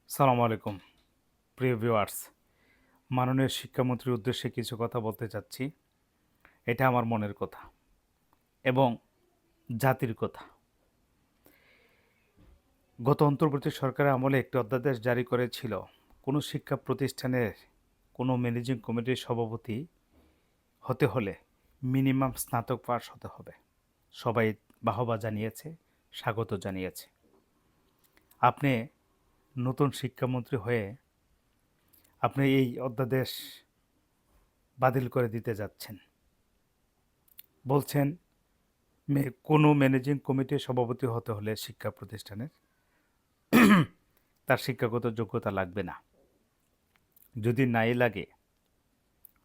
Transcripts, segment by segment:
সালামু আলাইকুম প্রিয় ভিউয়ার্স। মাননীয় শিক্ষামন্ত্রীর উদ্দেশ্যে কিছু কথা বলতে চাচ্ছি। এটা আমার মনের কথা এবং জাতির কথা। গত অন্তর্বর্তী সরকারের আমলে একটি অধ্যাদেশ জারি করেছিল, কোনো শিক্ষা প্রতিষ্ঠানের কোনো ম্যানেজিং কমিটির সভাপতি হতে হলে মিনিমাম স্নাতক পাস হতে হবে। সবাই বাহবা জানিয়েছে, স্বাগত জানিয়েছে। আপনি নতুন শিক্ষামন্ত্রী হয়ে আপনি এই অধ্যাদেশ বাতিল করে দিতে যাচ্ছেন। বলছেন কোনো ম্যানেজিং কমিটির সভাপতি হতে হলে শিক্ষা প্রতিষ্ঠানের তার শিক্ষাগত যোগ্যতা লাগবে না। যদি নাই লাগে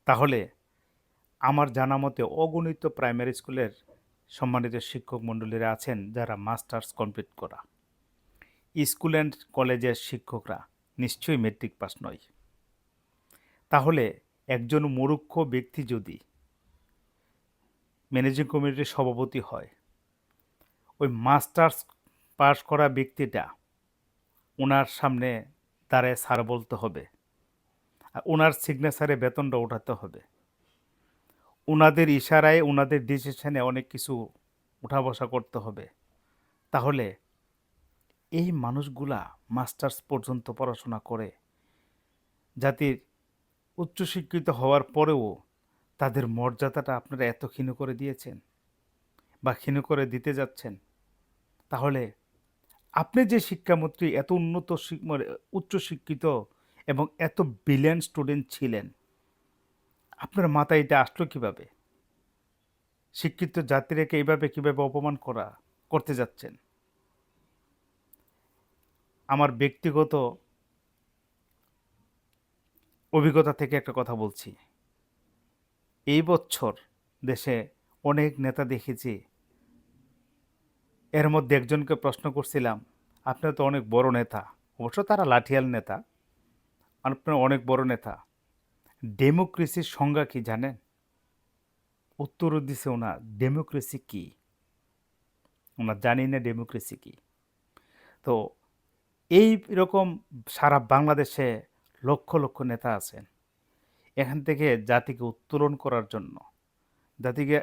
তাহলে আমার জানা মতে অগণিত প্রাইমারি স্কুলের সম্মানিত শিক্ষক মণ্ডলীরা আছেন যারা মাস্টার্স কমপ্লিট করা। স্কুল অ্যান্ড কলেজের শিক্ষকরা নিশ্চয়ই মেট্রিক পাস নয়। তাহলে একজন মূর্খ ব্যক্তি যদি ম্যানেজিং কমিটির সভাপতি হয়, ওই মাস্টার্স পাস করা ব্যক্তিটা ওনার সামনে দাঁড়ায় স্যার বলতে হবে, আর ওনার সিগনেচারে বেতনটা ওঠাতে হবে, ওনাদের ইশারায় ওনাদের ডিসিশনে অনেক কিছু উঠা বসা করতে হবে। তাহলে এই মানুষগুলা মাস্টার্স পর্যন্ত পড়াশোনা করে জাতির উচ্চশিক্ষিত হওয়ার পরেও তাদের মর্যাদাটা আপনারা এত ক্ষীণ করে দিয়েছেন বা ক্ষীণ করে দিতে যাচ্ছেন। তাহলে আপনি যে শিক্ষামন্ত্রী এত উন্নত মানে উচ্চশিক্ষিত এবং এত ব্রিলিয়ান্ট স্টুডেন্ট ছিলেন, আপনার মাথায় এটা আসলো কিভাবে? শিক্ষিত জাতিরেকে এইভাবে কিভাবে অপমান করতে যাচ্ছেন? আমার ব্যক্তিগত অভিজ্ঞতা থেকে একটা কথা বলছি। এই বছর দেশে অনেক নেতা দেখেছি, এর মধ্যে একজনকে প্রশ্ন করছিলাম, আপনার তো অনেক বড় নেতা, অবশ্য তারা লাঠিয়াল নেতা, আপনার অনেক বড় নেতা, ডেমোক্রেসির সংজ্ঞা কি জানেন? উত্তরও দিছে ওনার, ডেমোক্রেসি কি ওনার জানি না, ডেমোক্রেসি কি। তো এই রকম সারা বাংলাদেশে লক্ষ লক্ষ নেতা আছেন। এখান থেকে জাতিকে উত্তোলন করার জন্য, জাতিকে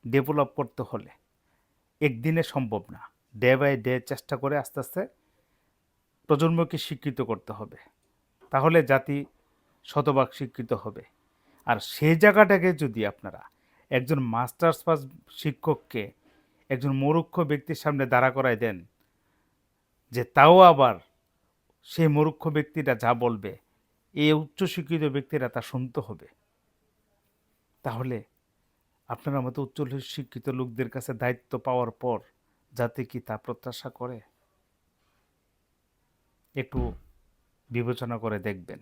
ডেভেলপ করতে হলে একদিনে সম্ভব না। ডে বাই ডে চেষ্টা করে আস্তে আস্তে প্রজন্মকে শিক্ষিত করতে হবে। তাহলে জাতি শতভাগ শিক্ষিত হবে। আর সেই জায়গাটাকে যদি আপনারা একজন মাস্টার্স পাস শিক্ষককে একজন মূর্খ ব্যক্তির সামনে দাঁড়া করায় দেন, যে তাও আবার সেই মূর্খ ব্যক্তিটা যা বলবে এই উচ্চশিক্ষিত ব্যক্তিরা তা শুনতে হবে, তাহলে আপনার মতো উচ্চ শিক্ষিত লোকদের কাছে দায়িত্ব পাওয়ার পর জাতি কি তা প্রত্যাশা করে? একটু বিবেচনা করে দেখবেন।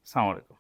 আসসালামু আলাইকুম।